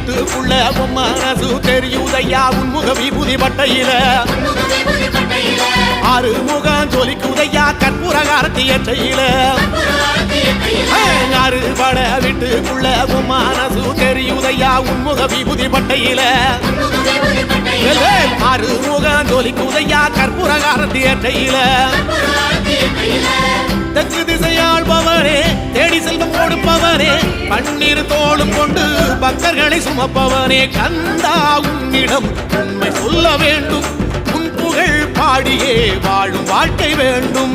வீட்டுக்குள்ள உன் மனசு தெரியுதையா உன்முக விபூதி பட்டையில ஆறுமுகம் ஜொலிக்குதையா கற்பூர காரத்தி எட்டையில அறுபட வீட்டுக்குள்ள உன் மனசு தெரியுதையா உன்முக விபூதி பட்டையில ஆறுமுகம் ஜொலிக்குதையா கற்பூர காரத்தி எட்டையில தெற்கு திசையாள்பவனே தேடி செல்வம் கொடுப்பவனே பன்னீர் தோளும் கொண்டு பக்தர்களை சுமப்பவனே கந்தா உன்னிடம் உண்மை சொல்ல வேண்டும் உன் புகழ் பாடியே வாழும் வாழ்க்கை வேண்டும்